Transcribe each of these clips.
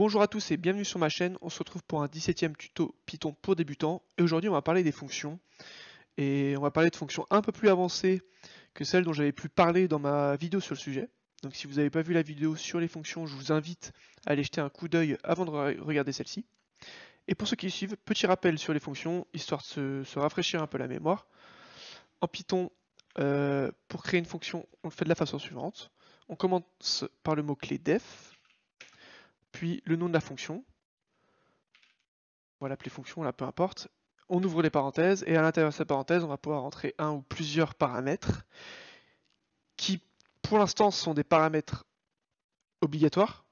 Bonjour à tous et bienvenue sur ma chaîne, on se retrouve pour un 17e tuto Python pour débutants et aujourd'hui on va parler des fonctions et on va parler de fonctions un peu plus avancées que celles dont j'avais pu parler dans ma vidéo sur le sujet. Donc si vous n'avez pas vu la vidéo sur les fonctions, je vous invite à aller jeter un coup d'œil avant de regarder celle-ci. Et pour ceux qui suivent, petit rappel sur les fonctions, histoire de se rafraîchir un peu la mémoire. En Python, pour créer une fonction, on le fait de la façon suivante. On commence par le mot-clé def, puis le nom de la fonction. On va l'appeler fonction, là peu importe. On ouvre les parenthèses et à l'intérieur de cette parenthèse, on va pouvoir rentrer un ou plusieurs paramètres qui, pour l'instant, sont des paramètres obligatoires.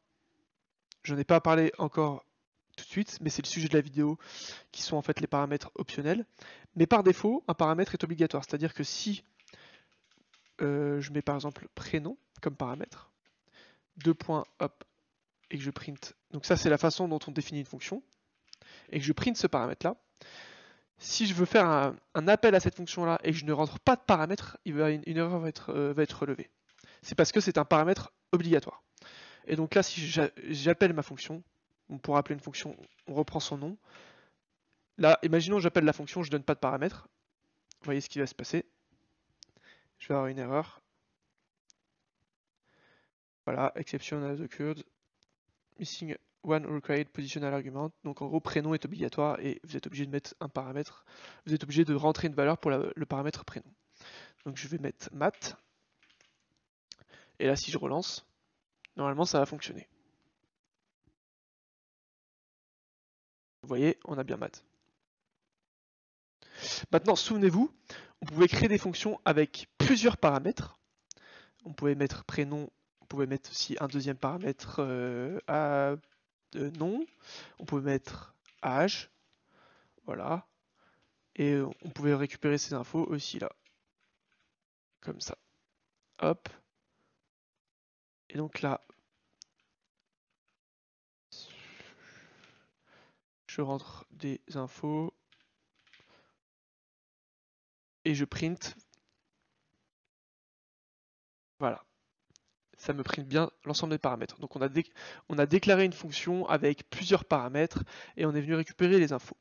Je n'en ai pas parlé encore tout de suite, mais c'est le sujet de la vidéo qui sont en fait les paramètres optionnels. Mais par défaut, un paramètre est obligatoire, c'est-à-dire que si je mets par exemple prénom comme paramètre, deux points, hop, et que je print, donc ça c'est la façon dont on définit une fonction, et que je print ce paramètre-là, si je veux faire un appel à cette fonction-là et que je ne rentre pas de paramètre, une erreur va être relevée. C'est parce que c'est un paramètre obligatoire. Et donc là, si j'appelle ma fonction, pour appeler une fonction, on reprend son nom. Là, imaginons j'appelle la fonction, je ne donne pas de paramètre. Vous voyez ce qui va se passer. Je vais avoir une erreur. Voilà, exception has occurred. Missing one required positional argument. Donc en gros, prénom est obligatoire et vous êtes obligé de mettre un paramètre. Vous êtes obligé de rentrer une valeur pour le paramètre prénom. Donc je vais mettre mat. Et là, si je relance, normalement, ça va fonctionner. Vous voyez, on a bien mat. Maintenant, souvenez-vous, on pouvait créer des fonctions avec plusieurs paramètres. On pouvait mettre prénom, on pouvait mettre aussi un deuxième paramètre nom. On pouvait mettre âge, voilà. Et on pouvait récupérer ces infos aussi là, comme ça. Hop. Et donc là, je rentre des infos et je print. Voilà. Ça me print bien l'ensemble des paramètres. Donc on a déclaré une fonction avec plusieurs paramètres et on est venu récupérer les infos.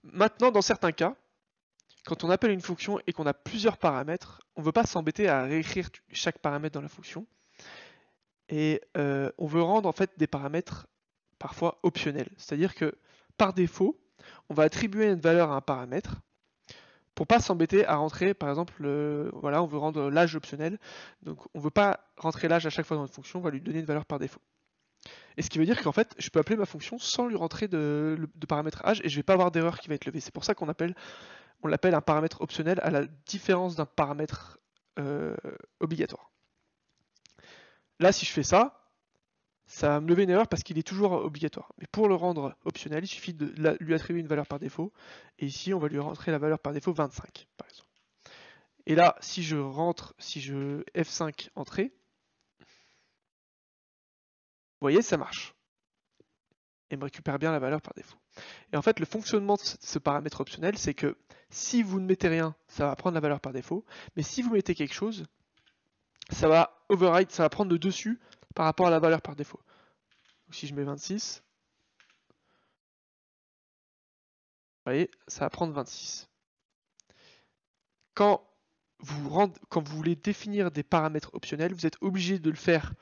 Maintenant, dans certains cas, quand on appelle une fonction et qu'on a plusieurs paramètres, on ne veut pas s'embêter à réécrire chaque paramètre dans la fonction. Et on veut rendre en fait des paramètres parfois optionnels. C'est-à-dire que par défaut, on va attribuer une valeur à un paramètre pour pas s'embêter à rentrer, par exemple, voilà, on veut rendre l'âge optionnel. Donc on ne veut pas rentrer l'âge à chaque fois dans une fonction, on va lui donner une valeur par défaut. Et ce qui veut dire qu'en fait, je peux appeler ma fonction sans lui rentrer de paramètre âge et je ne vais pas avoir d'erreur qui va être levée. C'est pour ça qu'on l'appelle un paramètre optionnel à la différence d'un paramètre obligatoire. Là, si je fais ça, ça va me lever une erreur parce qu'il est toujours obligatoire. Mais pour le rendre optionnel, il suffit de lui attribuer une valeur par défaut. Et ici, on va lui rentrer la valeur par défaut 25, par exemple. Et là, si je F5 entrée, vous voyez, ça marche. Et me récupère bien la valeur par défaut. Et en fait, le fonctionnement de ce paramètre optionnel, c'est que si vous ne mettez rien, ça va prendre la valeur par défaut. Mais si vous mettez quelque chose, ça va override, ça va prendre le dessus par rapport à la valeur par défaut. Donc si je mets 26, vous voyez, ça va prendre 26. Quand vous voulez définir des paramètres optionnels, vous êtes obligé de le faire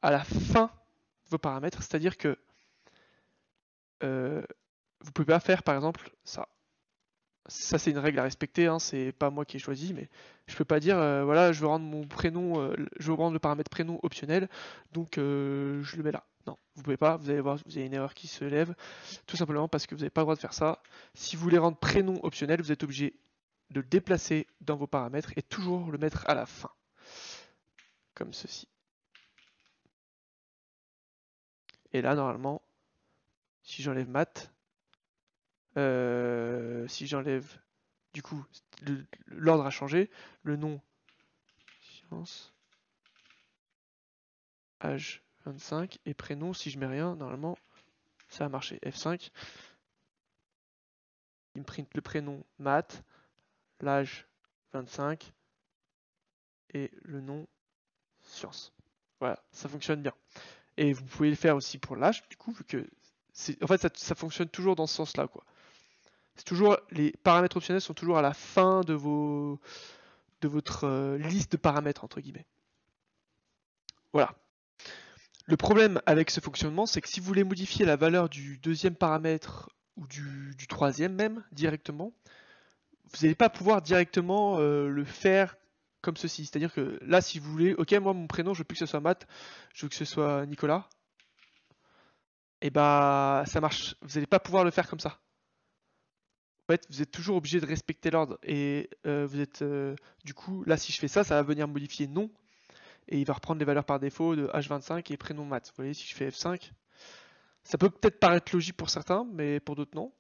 à la fin de vos paramètres, c'est-à-dire que vous ne pouvez pas faire par exemple ça. Ça c'est une règle à respecter, hein, c'est pas moi qui ai choisi, mais je peux pas dire voilà, je veux rendre mon prénom, je veux rendre le paramètre prénom optionnel, donc je le mets là. Non, vous pouvez pas, vous allez voir, vous avez une erreur qui se lève, tout simplement parce que vous n'avez pas le droit de faire ça. Si vous voulez rendre prénom optionnel, vous êtes obligé de le déplacer dans vos paramètres et toujours le mettre à la fin, comme ceci. Et là, normalement, si j'enlève mat, si j'enlève, du coup, l'ordre a changé, le nom, science, âge 25, et prénom, si je mets rien, normalement, ça a marché. F5, il me print le prénom mat, l'âge 25, et le nom science. Voilà, ça fonctionne bien. Et vous pouvez le faire aussi pour l'âge, du coup, vu que en fait ça fonctionne toujours dans ce sens-là, quoi. C'est toujours, les paramètres optionnels sont toujours à la fin de votre liste de paramètres, entre guillemets. Voilà. Le problème avec ce fonctionnement, c'est que si vous voulez modifier la valeur du deuxième paramètre ou du troisième même directement, vous n'allez pas pouvoir directement le faire comme ceci. C'est-à-dire que là, si vous voulez, ok, moi mon prénom, je veux plus que ce soit Matt, je veux que ce soit Nicolas, et bah ça marche. Vous n'allez pas pouvoir le faire comme ça. En fait, vous êtes toujours obligé de respecter l'ordre. Et vous êtes du coup, là, si je fais ça, ça va venir modifier nom. Et il va reprendre les valeurs par défaut de H25 et prénom Matt. Vous voyez, si je fais F5, ça peut peut-être paraître logique pour certains, mais pour d'autres non.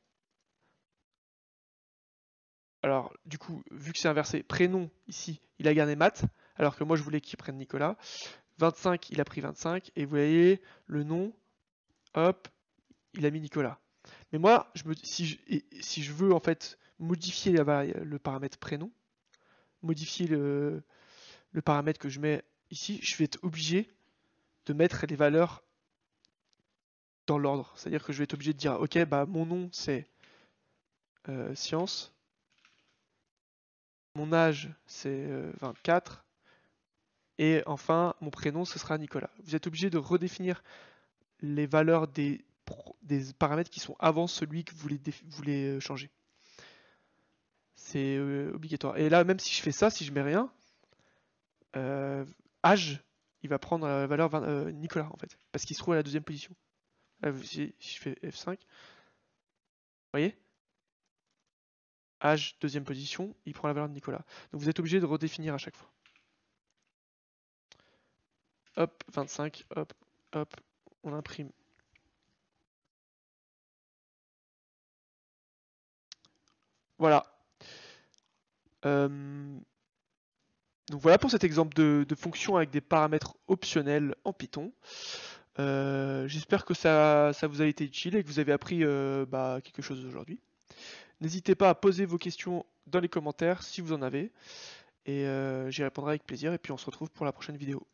Alors, du coup, vu que c'est inversé, prénom, ici, il a gardé Matt, alors que moi, je voulais qu'il prenne Nicolas. 25, il a pris 25, et vous voyez, le nom, hop, il a mis Nicolas. Mais moi, si je veux, en fait, modifier le paramètre prénom, modifier le paramètre que je mets ici, je vais être obligé de mettre les valeurs dans l'ordre. C'est-à-dire que je vais être obligé de dire, ok, bah mon nom c'est science, mon âge c'est 24, et enfin mon prénom ce sera Nicolas. Vous êtes obligé de redéfinir les valeurs des paramètres qui sont avant celui que vous voulez changer. C'est obligatoire. Et là, même si je fais ça, si je mets rien, âge, il va prendre la valeur Nicolas en fait, parce qu'il se trouve à la deuxième position. Là, si je fais F5, vous voyez, âge, deuxième position, il prend la valeur de Nicolas. Donc vous êtes obligé de redéfinir à chaque fois. Hop, 25, hop, hop, on imprime. Voilà. Donc voilà pour cet exemple de fonction avec des paramètres optionnels en Python. J'espère que ça vous a été utile et que vous avez appris quelque chose aujourd'hui. N'hésitez pas à poser vos questions dans les commentaires si vous en avez, et j'y répondrai avec plaisir, et puis on se retrouve pour la prochaine vidéo.